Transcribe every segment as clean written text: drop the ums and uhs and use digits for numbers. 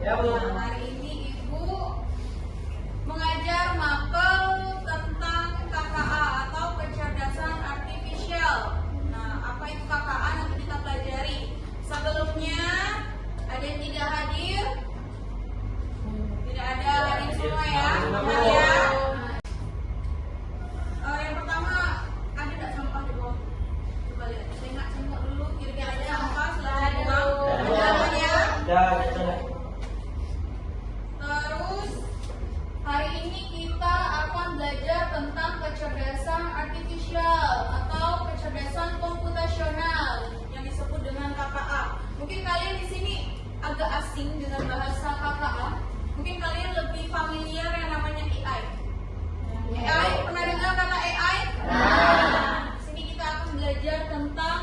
Ya, Bu. Hari ini Ibu mengajar mapel tentang KKA atau kecerdasan artifisial. Nah, apa itu KKA nanti kita pelajari. Sebelumnya ada yang tidak hadir? Tidak ada, hadir semua ya. Benar ya. Yang pertama, ada tidak sampah di bawah? Coba lihat, tengok dulu kira-kira ada sampah setelah dibuang. Ada ya. Terus hari ini kita akan belajar tentang kecerdasan artifisial atau kecerdasan komputasional yang disebut dengan KKA. Mungkin kalian di sini agak asing dengan bahasa KKA. Mungkin kalian lebih familiar yang namanya AI. AI, pernah dengar kata AI? Di sini kita akan belajar tentang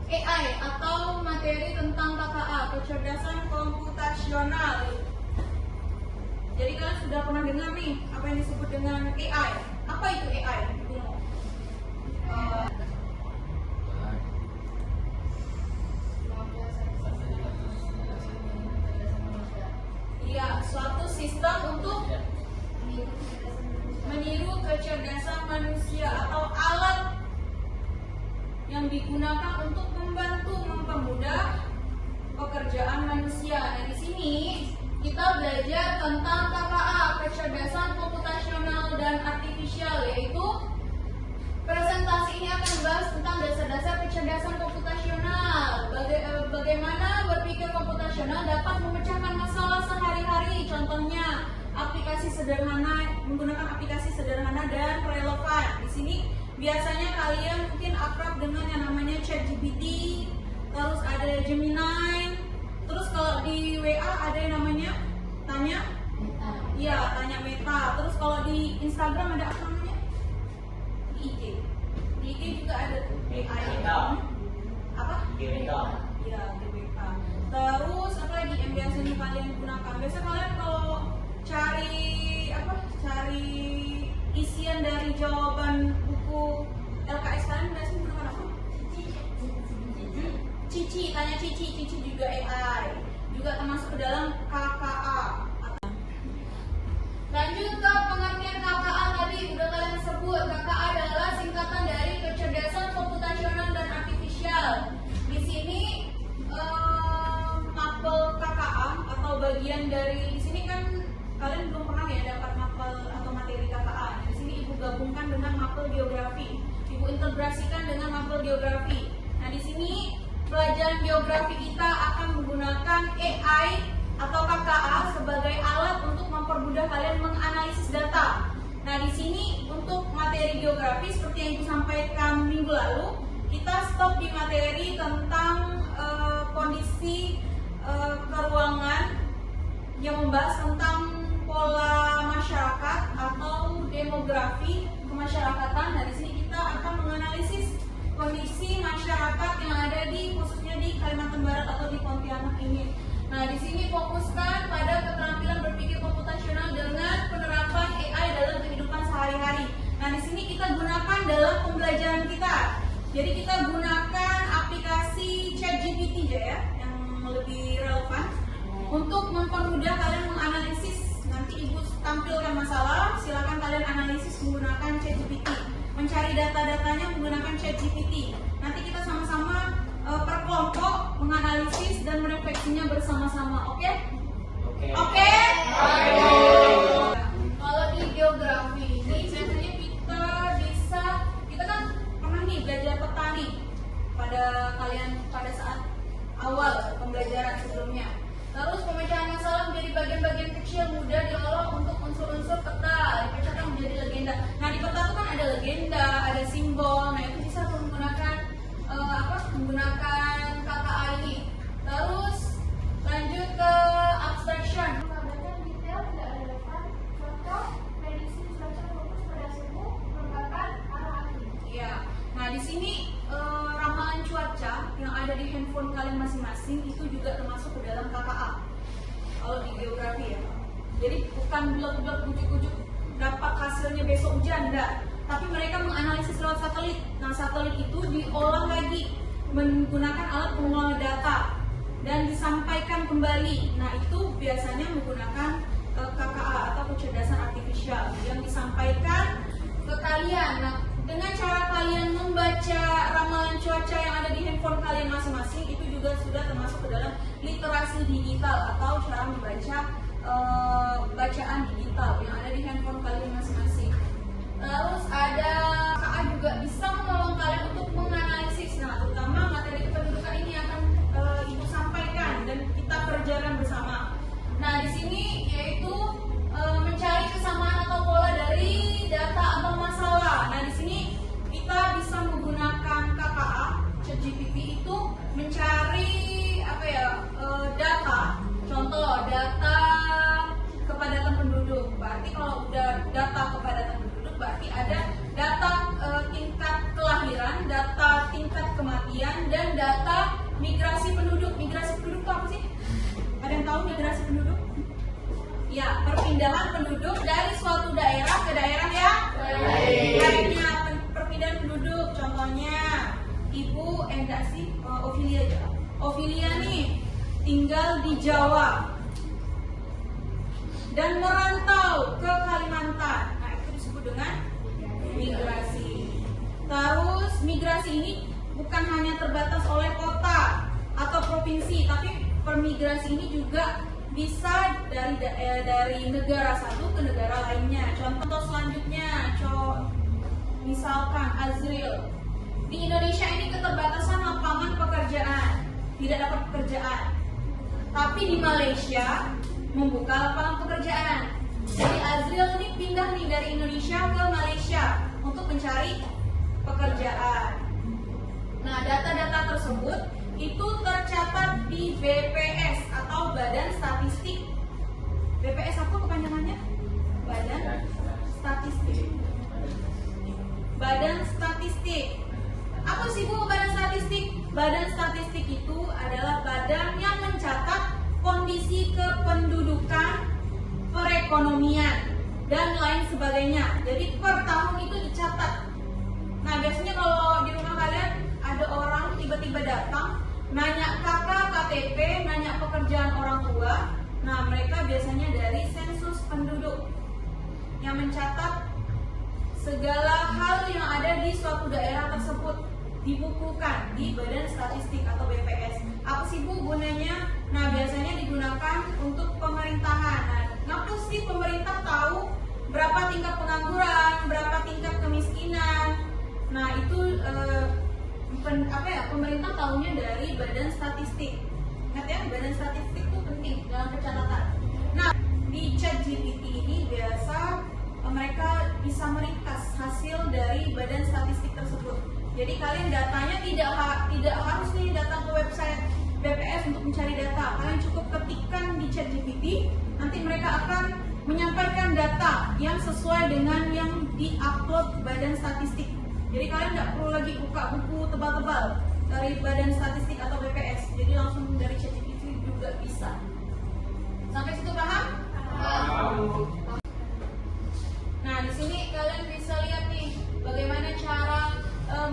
AI atau materi tentang KKA, kecerdasan komputasional. Jadi kalian sudah pernah dengar nih apa yang disebut dengan AI? Apa itu AI? Iya, suatu sistem untuk meniru kecerdasan manusia atau alat yang digunakan untuk membantu mempermudah pekerjaan manusia. Nah, di sini kita belajar tentang KKA, kecerdasan komputasional dan artifisial, yaitu presentasi ini akan membahas tentang dasar-dasar kecerdasan komputasional. Bagaimana berpikir komputasional dapat memecahkan masalah sehari-hari. Contohnya aplikasi sederhana, menggunakan aplikasi sederhana dan relevan. Di sini biasanya kalian mungkin akrab dengan yang namanya ChatGPT, terus ada Gemini, terus kalau di WA ada yang namanya tanya Meta. Terus kalau di Instagram ada apa namanya? Di IG juga ada tuh AI. Apa? GBK. Ya, GBK. Terus apa lagi yang biasanya kalian gunakan? Biasa kalian kalau cari isian dari jawaban buku LKS kalian biasanya menggunakan apa? Tanya Cici juga AI, juga termasuk ke dalam KKA. Lanjut ke pengertian KKA tadi udah kalian sebut. KKA adalah singkatan dari kecerdasan komputasional dan artifisial. Di sini mapel KKA atau bagian dari di sini kan kalian belum pernah ya dapat mapel atau materi KKA. Di sini Ibu gabungkan dengan mapel geografi. Ibu integrasikan dengan mapel geografi. Nah, di sini pelajaran geografi kita akan menggunakan AI atau KKA sebagai alat untuk mempermudah kalian menganalisis data. Nah, di sini untuk materi geografi seperti yang Ibu sampaikan minggu lalu, kita stop di materi tentang kondisi keruangan yang membahas tentang pola masyarakat atau demografi kemasyarakatan. Nah, di sini kita akan menganalisis kondisi masyarakat yang ada khususnya di Kalimantan Barat atau di Pontianak ini. Nah, di sini fokuskan pada keterampilan berpikir komputasional dengan penerapan AI dalam kehidupan sehari-hari. Nah, di sini kita gunakan dalam pembelajaran kita. Jadi kita gunakan aplikasi ChatGPT ya, yang lebih relevan untuk mempermudah kalian menganalisis. Nanti Ibu tampilkan masalah, silakan kalian analisis menggunakan ChatGPT. Mencari data-datanya menggunakan ChatGPT. Nanti kita sama-sama per kelompok menganalisis dan merefleksinya bersama-sama. Oke? Oke? Kalau di geografi ini biasanya kita kan pernah nih belajar peta nih pada saat awal pembelajaran sebelumnya. Terus pemecahan masalah menjadi bagian-bagian kecil mudah diolah untuk unsur-unsur peta, dipecahkan menjadi legenda. Nah, di peta itu kan ada legenda, ada simbol. Nah, itu bisa menggunakan KKA ini. Terus lanjut ke abstraction. Pengabatan detail tidak relevan. Contoh, prediksi cuaca fokus pada suhu merupakan arah angin. Iya. Nah, di sini ramalan cuaca yang ada di handphone kalian masing-masing itu juga termasuk ke dalam KKA. Kalau di geografi ya. Jadi bukan blok-blok ujuk-ujuk dapat hasilnya besok hujan, enggak. Tapi mereka menganalisis lewat satelit. Nah, satelit itu diolah lagi menggunakan alat pengolah data. dan disampaikan kembali. Nah, itu biasanya menggunakan KKA atau kecerdasan artifisial yang disampaikan ke kalian. Nah, dengan cara kalian membaca ramalan cuaca yang ada di handphone kalian masing-masing, itu juga sudah termasuk ke dalam literasi digital atau cara membaca bacaan digital yang ada di handphone kalian masing-masing. Terus ada KKA juga bisa menolong kalian untuk menganalisis. Nah, terutama materi kependudukan ini akan Ibu sampaikan dan kita kerjakan bersama. Nah, di sini yaitu mencari kesamaan atau pola dari data atau masalah. Nah, di sini kita bisa menggunakan KKA, ChatGPT itu mencari data. Contoh data kepadatan penduduk. Berarti kalau udah data kepadatan penduduk, berarti ada data tingkat kelahiran, data tingkat kematian, dan data migrasi penduduk. Migrasi penduduk itu apa sih? Ada yang tahu migrasi penduduk? Ya, perpindahan penduduk dari suatu daerah ke daerah yang lainnya. Perpindahan penduduk, contohnya Ibu enggak sih Ophelia aja. Ophelia nih tinggal di Jawa dan merantau ke Kalimantan. Nah, itu disebut dengan migrasi. Terus migrasi ini bukan hanya terbatas oleh kota atau provinsi, tapi permigrasi ini juga bisa dari negara satu ke negara lainnya. Contoh selanjutnya, misalkan Azril. Di Indonesia ini keterbatasan lapangan pekerjaan, tidak dapat pekerjaan. Tapi di Malaysia membuka lapangan pekerjaan. Jadi Azril ini pindah nih dari Indonesia ke Malaysia untuk mencari pekerjaan. Nah, data-data tersebut itu tercatat di BPS atau Badan Statistik. BPS apa kepanjangannya? Badan Statistik. Badan Statistik. Apa sih Bu Badan Statistik? Badan Statistik itu adalah badan yang mencatat kondisi kependudukan, perekonomian, dan lain sebagainya. Jadi per tahun itu dicatat. Nah, biasanya kalau di rumah kalian ada orang tiba-tiba datang nanya kakak KTP, nanya pekerjaan orang tua. Nah, mereka biasanya dari sensus penduduk yang mencatat segala hal yang ada di suatu daerah tersebut, dibukukan di Badan Statistik atau BPS. Apa sih Bu gunanya? Nah, biasanya digunakan untuk pemerintahan. Nah, ngapa sih pemerintah tahu berapa tingkat pengangguran, berapa tingkat kemiskinan? Nah, itu pemerintah tahunya dari Badan Statistik. Ingat ya, Badan Statistik itu penting dalam pencatatan. Nah, di ChatGPT ini biasa mereka bisa meringkas hasil dari Badan Statistik tersebut. Jadi kalian datanya tidak harus nih datang ke website BPS untuk mencari data. Kalian cukup ketikkan di ChatGPT, nanti mereka akan menyampaikan data yang sesuai dengan yang di-upload Badan Statistik. Jadi kalian nggak perlu lagi buka buku tebal-tebal dari Badan Statistik atau BPS. Jadi langsung dari ChatGPT juga bisa. Sampai situ paham? Nah, di sini kalian bisa lihat nih bagaimana cara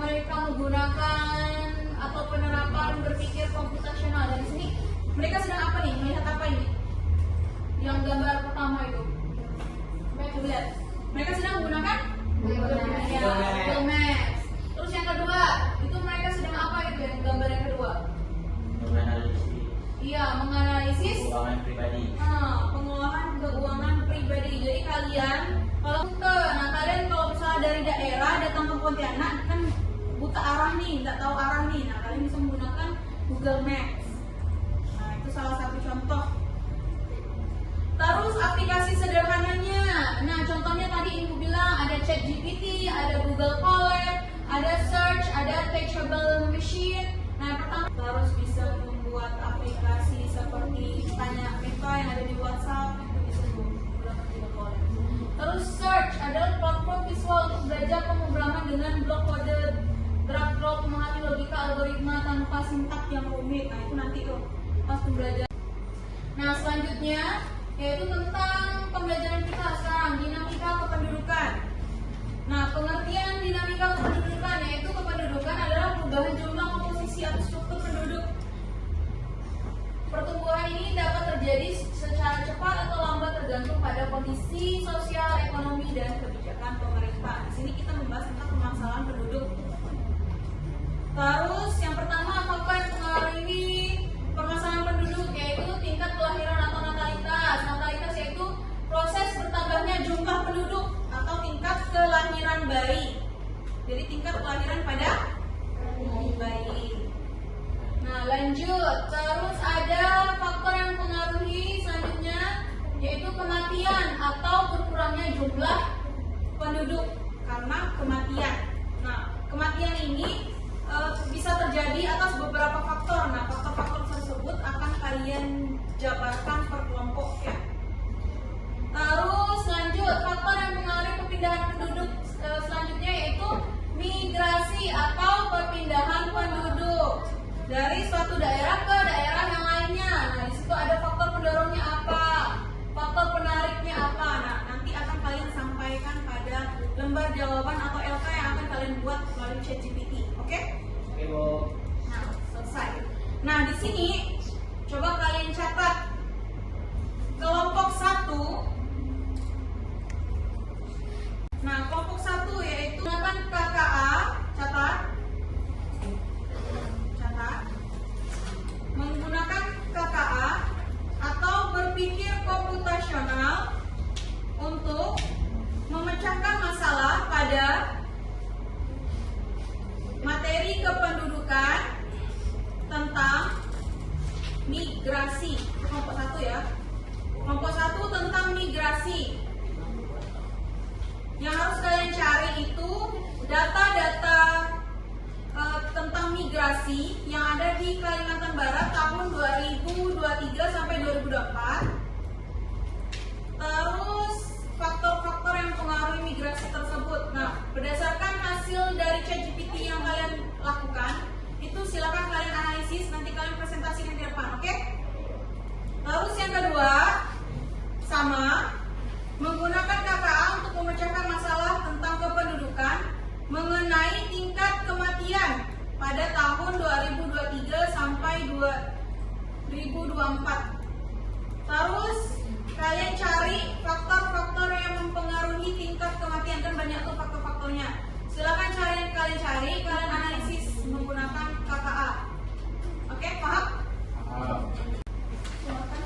mereka menggunakan atau penerapan berpikir komputasional. Dan di sini mereka sedang apa nih? Melihat apa ini? Yang gambar pertama itu. Coba lihat. Mereka sedang menggunakan Google Maps. Terus yang kedua, itu mereka sedang apa itu yang gambar yang kedua? Menganalisis. Iya, menganalisis Keuangan pribadi. Pengolahan keuangan pribadi. Jadi kalian kalian kalau misalnya dari daerah datang ke Pontianak kan buta arah nih, nggak tahu arah nih. Nah, kalian bisa menggunakan Google Maps. Nah, itu salah satu contoh. Terus aplikasi sederhananya. Nah, contohnya tadi Ibu bilang ada ChatGPT, ada Google Colab, ada Search, ada Teachable Machine. Nah, yang pertama harus bisa membuat aplikasi seperti Tanya Meta yang ada di WhatsApp, itu bisa menggunakan Google Colab. Terus Search adalah platform visual untuk belajar pemrograman dengan blok kode, drag draw, memahami logika algoritma tanpa sintak yang rumit. Nah, itu nanti tuh pas pembelajaran. Nah, selanjutnya yaitu tentang pembelajaran kita sekarang, dinamika kependudukan. Nah, pengertian dinamika kependudukan yaitu kependudukan adalah perubahan jumlah komposisi atau struktur penduduk terjadi secara cepat atau lambat tergantung pada kondisi sosial, ekonomi, dan kebijakan pemerintah. Di sini kita membahas tentang permasalahan penduduk. Terus yang pertama, faktor yang mengaruhi permasalahan penduduk yaitu tingkat kelahiran atau natalitas. Natalitas yaitu proses bertambahnya jumlah penduduk atau tingkat kelahiran bayi. Jadi tingkat kelahiran pada bayi. Nah, lanjut. Terus ada faktor yang mempengaruhi selanjutnya yaitu kematian atau berkurangnya jumlah penduduk karena kematian. Nah, kematian ini bisa terjadi atas beberapa faktor. Nah, faktor-faktor tersebut akan kalian jabarkan per kelompok ya. Terus lanjut, faktor yang mempengaruhi perpindahan penduduk selanjutnya yaitu migrasi atau perpindahan penduduk dari suatu daerah ke daerah yang lainnya. Nah, di situ ada faktor pendorongnya apa, faktor penariknya apa. Nah, nanti akan kalian sampaikan pada lembar jawaban atau LK yang akan kalian buat melalui ChatGPT. Oke? Oke, Bu. Nah, selesai. Nah, di sini coba kalian catat kelompok 1. Nah, kelompok 1 yaitu menggunakan KKA, catat. Menggunakan KKA atau berpikir komputasional untuk memecahkan masalah pada materi kependudukan tentang migrasi. Kelompok 1 ya. Kelompok 1 tentang migrasi. Yang harus kalian cari itu data-data tentang migrasi yang ada di Kalimantan Barat tahun 2023 sampai 2024. Terus faktor-faktor yang mempengaruhi migrasi tersebut. Nah, berdasarkan hasil dari ChatGPT yang kalian lakukan, itu silakan kalian analisis, nanti kalian presentasikan di depan, oke? Terus yang kedua, sama, menggunakan KKA untuk memecahkan masalah tentang kependudukan mengenai tingkat kematian pada tahun 2023 sampai 2024. Terus kalian cari faktor-faktor yang mempengaruhi tingkat kematian, kan banyak tuh faktor-faktornya. Silakan kalian cari, kalian analisis menggunakan KKA. Oke, paham? Paham. Silakan.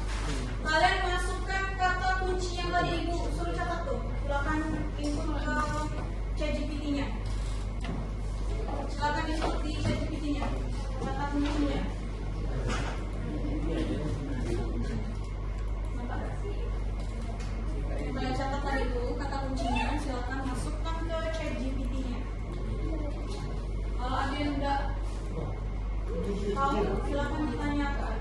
Kalian masukkan kata kunci yang tadi Ibu suruh catat tuh. Silakan input ke ChatGPT-nya. Silakan input di ChatGPT-nya. Kata kuncinya. Kalian catat tadi itu kata kuncinya, silakan masukkan ke ChatGPT-nya. Kalau ada yang enggak tahu, silakan ditanyakan.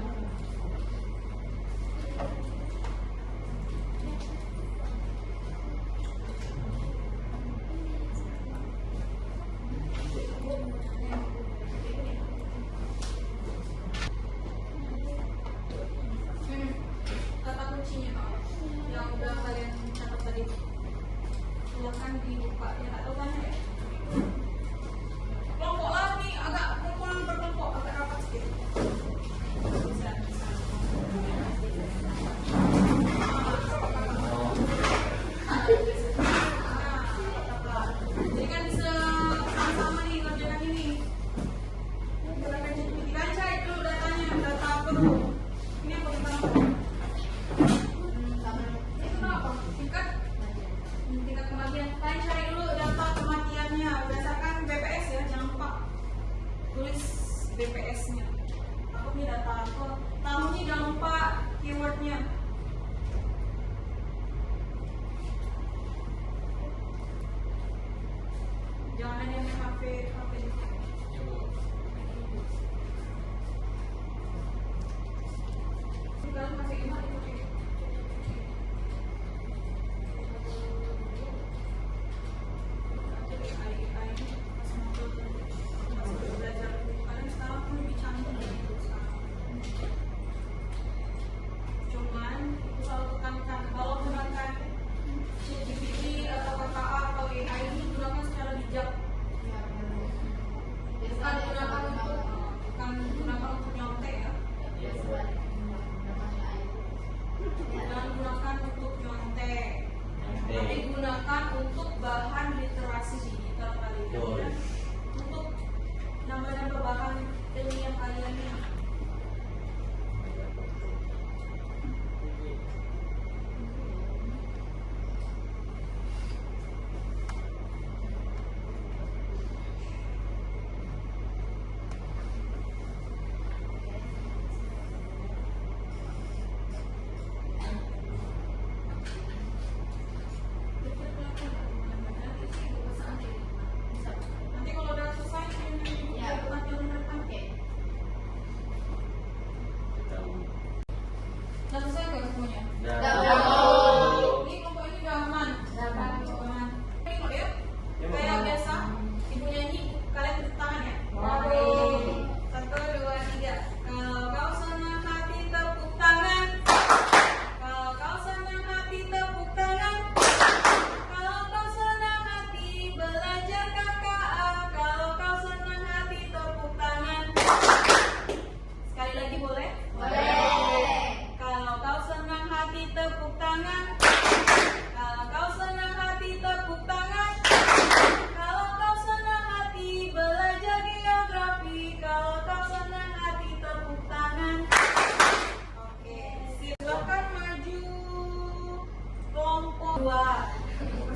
Kata kuncinya yang udah kalian catat tadi, silakan dibuka. Ya nggak tahu tanya ya. Kelompok lah nih agak kumpulan berkelompok, agak rapat sedikit. Bisa. Jadi kan bisa sama-sama nih kerjakan ini. Gerakan ChatGPT kan cari dulu datanya, data apa dulu? Ini apa kita lakukan? Itu apa? Tingkat kematian. Kalian cari dulu data kematiannya berdasarkan BPS ya, jangan lupa tulis BPS-nya. Aku ini data apa? Tahunnya jangan lupa keywordnya. Jangan hanya main HP. Kalian masih ingat itu? Cuman selalu tekankan kalau menggunakan ChatGPT atau KKA atau AI itu gunakan secara bijak.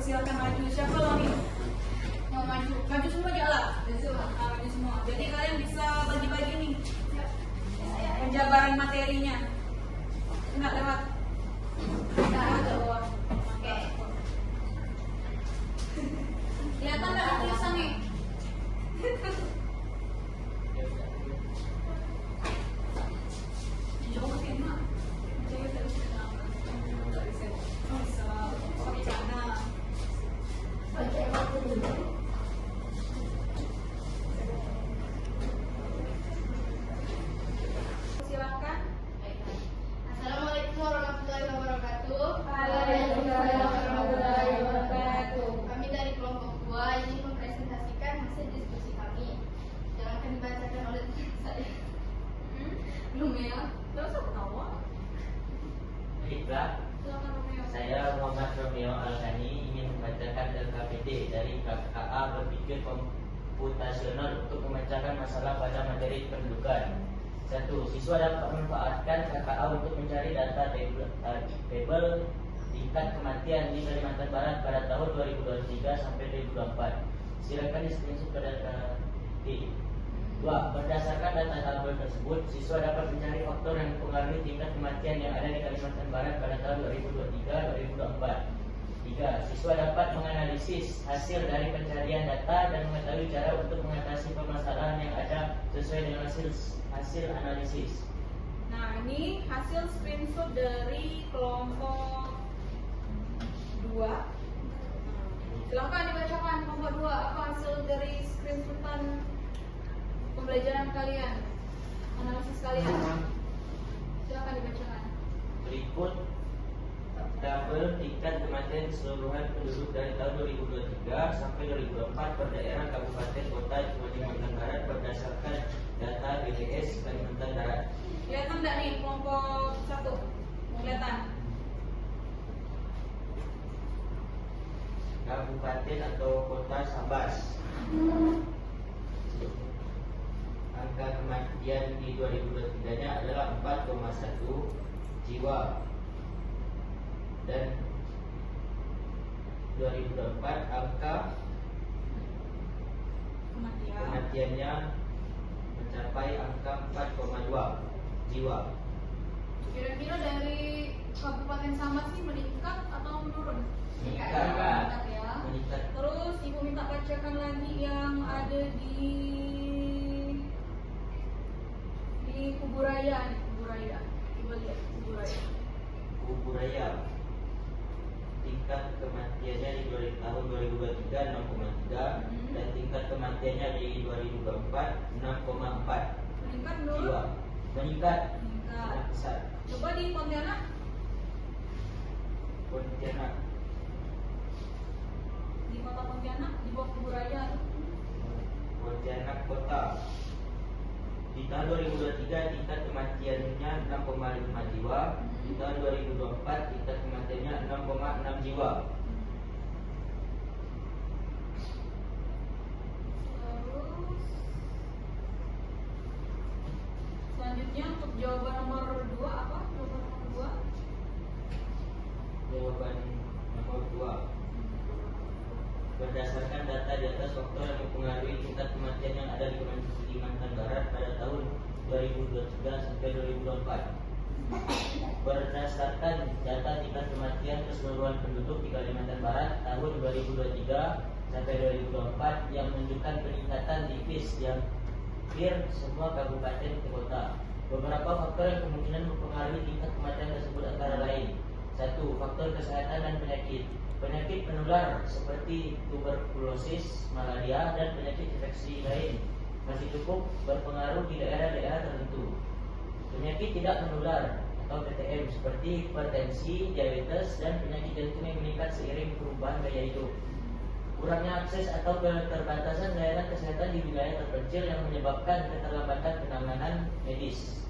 silakan maju. Siapa lo nih? Mau maju? Maju semua aja lah. Maju semua. Jadi kalian bisa bagi-bagi nih penjabaran materinya. Enggak lewat. Lewat ke bawah. Oke. Kelihatan nggak tulisannya? Jauh sih mak. Jadi tadi sudah dari saya. Oh, salah. Pakai sana. Silakan. Assalamualaikum warahmatullahi wabarakatuh. Waalaikumsalam warahmatullahi wabarakatuh. Kami dari kelompok 2 ingin mempresentasikan hasil diskusi kami yang akan dibacakan oleh teman saya. Belum ya? Terus aku tahu. Baiklah, Silakan Romeo. saya Muhammad Romeo Alkani ingin membacakan LKPD dari KKA berpikir komputasional untuk memecahkan masalah pada materi kependudukan. 1. Siswa dapat memanfaatkan KKA untuk mencari data tabel tingkat kematian di Kalimantan Barat pada tahun 2023 sampai 2024. Silakan di-screenshot ke data D. 2. Berdasarkan data tabel tersebut, siswa dapat mencari faktor yang mempengaruhi tingkat kematian yang ada di Kalimantan Barat pada tahun 2023-2024. 3. Siswa dapat menganalisis hasil dari pencarian data dan mengetahui cara untuk mengatasi permasalahan yang ada sesuai dengan hasil analisis. Nah, ini hasil screenshot dari kelompok 2. Silakan dibacakan kelompok 2 apa hasil dari screenshotan pembelajaran kalian, analisis kalian. Silakan dibacakan. Berikut tabel tingkat kematian keseluruhan penduduk dari tahun 2023 sampai 2024 per daerah, kabupaten, kota di Kalimantan Barat berdasarkan data BPS Kalimantan Barat. Kelihatan enggak nih kelompok 1? Kelihatan. Kabupaten atau kota Sabas. Angka kematian di 2023-nya adalah 4,1 jiwa. Dan 2024 angka kematiannya mencapai angka 4,2 jiwa. Kira-kira dari Kabupaten Sabas sih meningkat atau menurun? Meningkat. Ya. Meningkat. Terus ibu minta bacakan lagi yang ada di Kuburaya nih, Kuburaya. Coba lihat Kuburaya. Kuburaya. Tingkat kematiannya di tahun 2023 6,3 dan tingkat kematiannya di 2024 6,4 Meningkat menurun? jiwa. Meningkat. Meningkat. Sangat besar. Coba di Pontianak. Pontianak. Di kota Pontianak, di bawah Kuburaya. Pontianak kota. Di tahun 2023 tingkat kematiannya 6,5 jiwa. Di tahun 2024 tingkat kematiannya 6,6 jiwa. Terus selanjutnya untuk jawaban nomor 2 apa? Jawaban nomor 2. Jawaban nomor 2. Berdasarkan data di atas, faktor yang mempengaruhi tingkat kematian yang ada di Kalimantan Barat pada tahun 2023 sampai 2024. Berdasarkan data tingkat kematian keseluruhan penduduk di Kalimantan Barat tahun 2023 sampai 2024 yang menunjukkan peningkatan tipis di hampir semua kabupaten kota. Beberapa faktor yang kemungkinan mempengaruhi tingkat kematian tersebut antara lain: 1. Faktor kesehatan dan penyakit. Penyakit menular seperti tuberkulosis, malaria, dan penyakit infeksi lain masih cukup berpengaruh di daerah-daerah tertentu. Penyakit tidak menular atau PTM seperti hipertensi, diabetes, dan penyakit jantung yang meningkat seiring perubahan gaya hidup. Kurangnya akses atau keterbatasan layanan kesehatan di wilayah terpencil yang menyebabkan keterlambatan penanganan medis.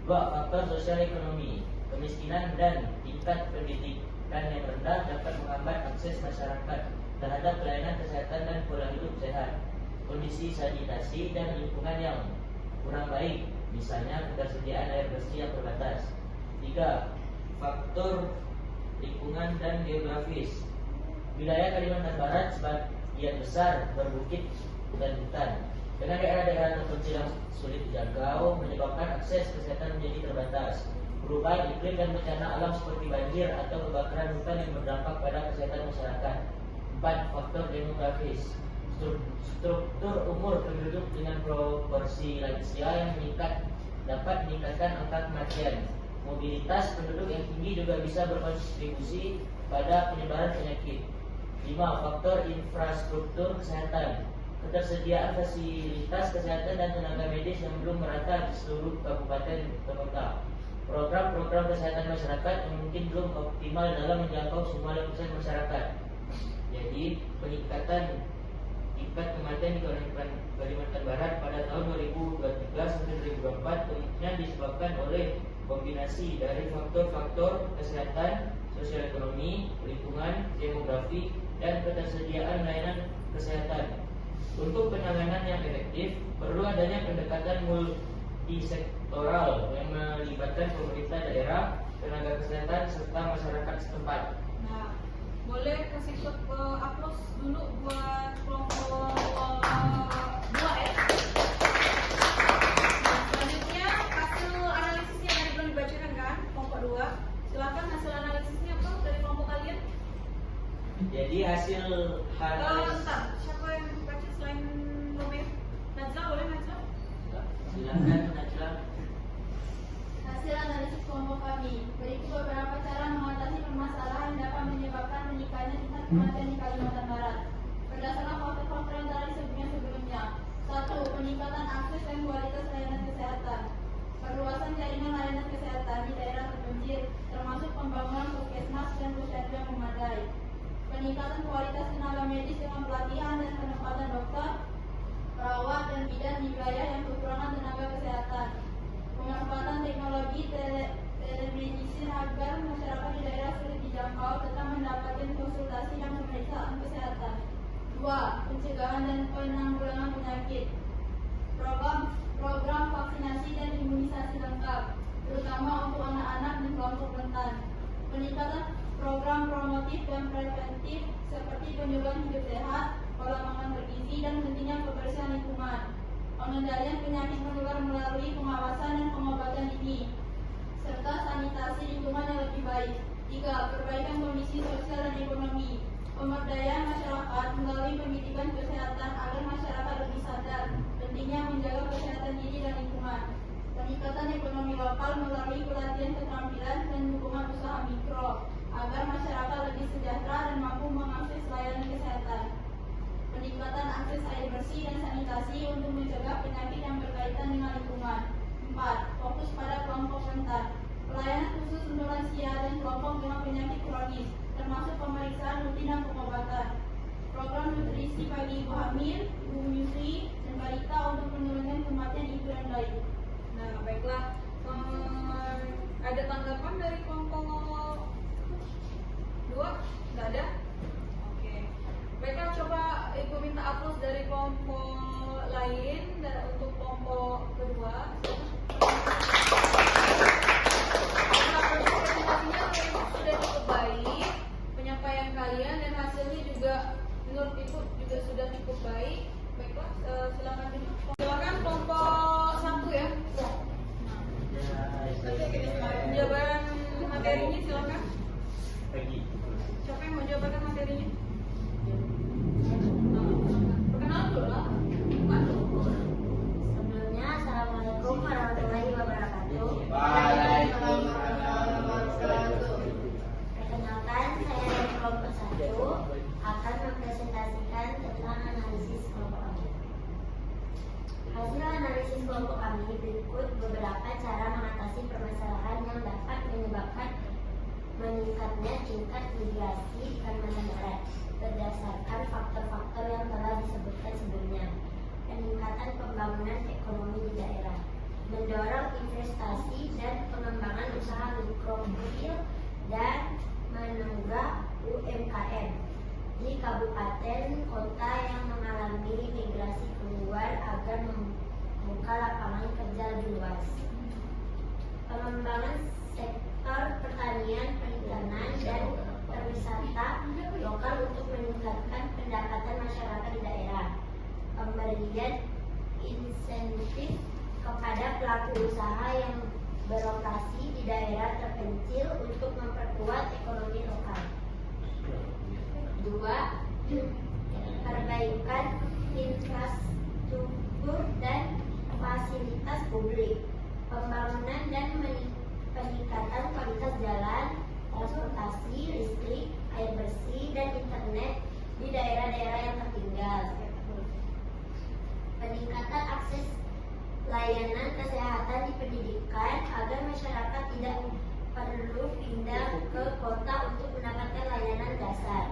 2. Faktor sosial ekonomi. Kemiskinan dan tingkat pendidikan yang rendah dapat menghambat akses masyarakat terhadap pelayanan kesehatan dan pola hidup sehat. Kondisi sanitasi dan lingkungan yang kurang baik, misalnya ketersediaan air bersih yang terbatas. 3. Faktor lingkungan dan geografis. Wilayah Kalimantan Barat sebagian besar berbukit dan hutan. Dengan daerah-daerah terpencil yang sulit dijangkau menyebabkan akses kesehatan menjadi terbatas. Perubahan iklim dan bencana alam seperti banjir atau kebakaran hutan yang berdampak pada kesehatan masyarakat. 4. Faktor demografis. Struktur umur penduduk dengan proporsi lansia yang meningkat dapat meningkatkan angka kematian. Mobilitas penduduk yang tinggi juga bisa berkontribusi pada penyebaran penyakit. 5. Faktor infrastruktur kesehatan. Ketersediaan fasilitas kesehatan dan tenaga medis yang belum merata di seluruh kabupaten atau kota. Program-program kesehatan masyarakat yang mungkin belum optimal dalam menjangkau semua lapisan masyarakat. Jadi peningkatan tingkat kematian di Kalimantan Barat pada tahun 2023 sampai 2024 kemungkinan disebabkan oleh kombinasi dari faktor-faktor kesehatan, sosial ekonomi, lingkungan, demografi, dan ketersediaan layanan kesehatan. Untuk penanganan yang efektif, perlu adanya pendekatan multisektoral yang melibatkan pemerintah daerah, tenaga kesehatan, serta masyarakat setempat. Nah, boleh kasih upload dulu buat kelompok 2 ya. Selanjutnya hasil analisisnya yang belum dibacakan kan, kelompok 2. Silakan hasil analisisnya apa dari kelompok kalian? Jadi hasil Bentar, siapa yang baca selain Romeo? Najla, boleh Najla? Silakan Najla. Hasil analisis kelompok kami, berikut beberapa cara mengatasi permasalahan yang dapat menyebabkan meningkatnya tingkat kematian di Kalimantan Barat. Berdasarkan faktor-faktor yang telah disebutnya. 1. Peningkatan akses dan kualitas layanan kesehatan. Perluasan jaringan layanan kesehatan di daerah terpencil, termasuk pembangunan puskesmas dan posyandu yang memadai. Peningkatan kualitas tenaga medis dengan pelatihan dan penempatan dokter, perawat, dan bidan di wilayah yang kekurangan tenaga kesehatan. Pemanfaatan teknologi telemedicine agar masyarakat di daerah sulit dijangkau tetap mendapatkan konsultasi dan pemeriksaan kesehatan. 2. Pencegahan dan penanggulangan penyakit. Program vaksinasi dan imunisasi lengkap, terutama untuk anak-anak dan kelompok rentan. Peningkatan program promotif dan preventif seperti penyuluhan hidup sehat, pola makan bergizi, dan pentingnya kebersihan lingkungan. Pengendalian penyakit menular melalui pengawasan dan pengobatan dini, serta sanitasi lingkungan yang lebih baik. 3. Perbaikan kondisi sosial dan ekonomi. Pemberdayaan masyarakat melalui pendidikan kesehatan agar masyarakat lebih sadar pentingnya menjaga kesehatan diri dan lingkungan. Peningkatan ekonomi lokal melalui pelatihan keterampilan dan dukungan usaha mikro agar masyarakat lebih sejahtera dan mampu mengakses layanan kesehatan. Peningkatan akses air bersih dan sanitasi untuk mencegah penyakit yang berkaitan dengan lingkungan. 4. Fokus pada kelompok rentan. Pelayanan khusus untuk lansia dan kelompok dengan penyakit kronis, termasuk pemeriksaan rutin dan pengobatan. Program nutrisi bagi ibu hamil, ibu menyusui, dan balita untuk menurunkan kematian ibu dan bayi. Nah, baiklah. Ada tanggapan dari kelompok 2? Tidak ada? Oke. Baiklah, coba Ibu minta upload dari kelompok lain untuk kelompok kedua. Presentasinya sudah cukup baik, penyampaian kalian dan hasilnya juga menurut Ibu juga sudah cukup baik. Baiklah, silakan duduk. Silakan kelompok 1 ya. Jawaban materinya silakan. Siapa yang mau jawaban materinya? Perkenalan dulu lah. Sebelumnya, Assalamualaikum warahmatullahi wabarakatuh. Perkenalkan, saya dari kelompok 1 akan mempresentasikan tentang analisis kelompok kami. Hasil analisis kelompok kami berikut beberapa cara mengatasi permasalahan yang dapat menyebabkan meningkatnya tingkat migrasi di Kalimantan Barat berdasarkan faktor-faktor yang telah disebutkan sebelumnya. Peningkatan pembangunan ekonomi di daerah, mendorong investasi dan pengembangan usaha mikro kecil dan menunjang UMKM di kabupaten kota yang mengalami migrasi keluar agar membuka lapangan kerja lebih luas. Pengembangan sektor pertanian, perikanan, dan pariwisata lokal untuk pemberian insentif kepada pelaku usaha yang beroperasi di daerah terpencil untuk memperkuat ekonomi lokal. 2. Perbaikan infrastruktur dan fasilitas publik, pembangunan dan peningkatan kualitas jalan, transportasi, listrik, air bersih, dan internet di daerah-daerah yang tertinggal. Peningkatan akses layanan kesehatan di pendidikan agar masyarakat tidak perlu pindah ke kota untuk mendapatkan layanan dasar.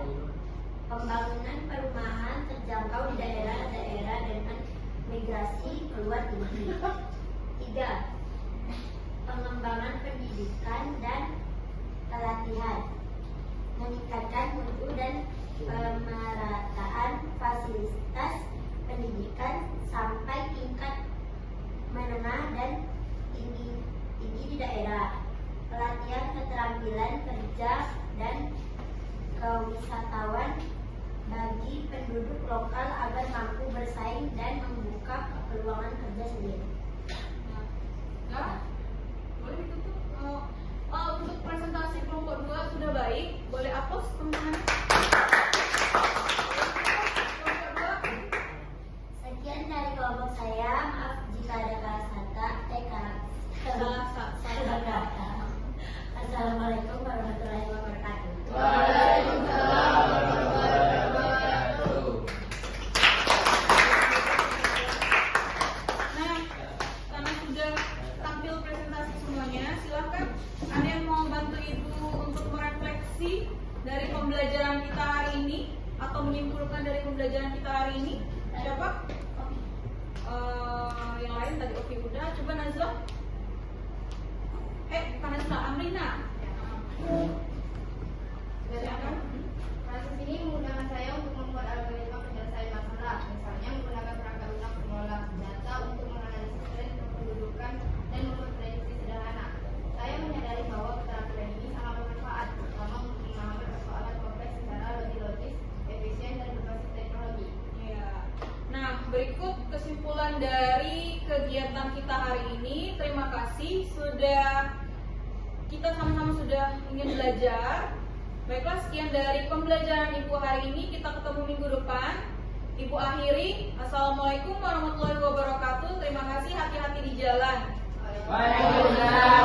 Pembangunan perumahan terjangkau di daerah-daerah dengan migrasi keluar tinggi. 3. Pengembangan pendidikan dan pelatihan, meningkatkan mutu dan pemerataan fasilitas pendidikan sampai tingkat menengah dan tinggi di daerah, pelatihan keterampilan kerja dan kewisatawan bagi penduduk lokal agar mampu bersaing dan membuka peluang kerja sendiri. Nah, boleh ditutup. Untuk presentasi kelompok 2 sudah baik. Boleh hapus teman-teman. Sekian dari kelompok saya. Maaf jika ada salah kata. Assalamualaikum warahmatullahi wabarakatuh. Waalaikumsalam warahmatullahi wabarakatuh. Nah, karena sudah tampil presentasi semuanya, silakan ada yang mau bantu Ibu untuk merefleksi dari pembelajaran kita hari ini atau menyimpulkan dari pembelajaran kita hari ini. Siapa? Yang lain tadi Oki udah. Coba Nazla. Bukan Nazla, Amrina. Silakan. Proses ini memudahkan saya untuk membuat algoritma penyelesaian masalah, misalnya menggunakan perangkat lunak pengolah data untuk menganalisis tren kependudukan dan memprediksi sederhana. Saya menyadari bahwa keterampilan ini sangat bermanfaat, terutama untuk memahami persoalan kompleks secara logis, efisien, dan berbasis teknologi. Ya. Nah, berikut kesimpulan dari kegiatan kita hari ini. Terima kasih kita sama-sama sudah ingin belajar. Baiklah, sekian dari pembelajaran Ibu hari ini. Kita ketemu minggu depan. Ibu akhiri. Assalamualaikum warahmatullahi wabarakatuh. Terima kasih, hati-hati di jalan. Waalaikumsalam.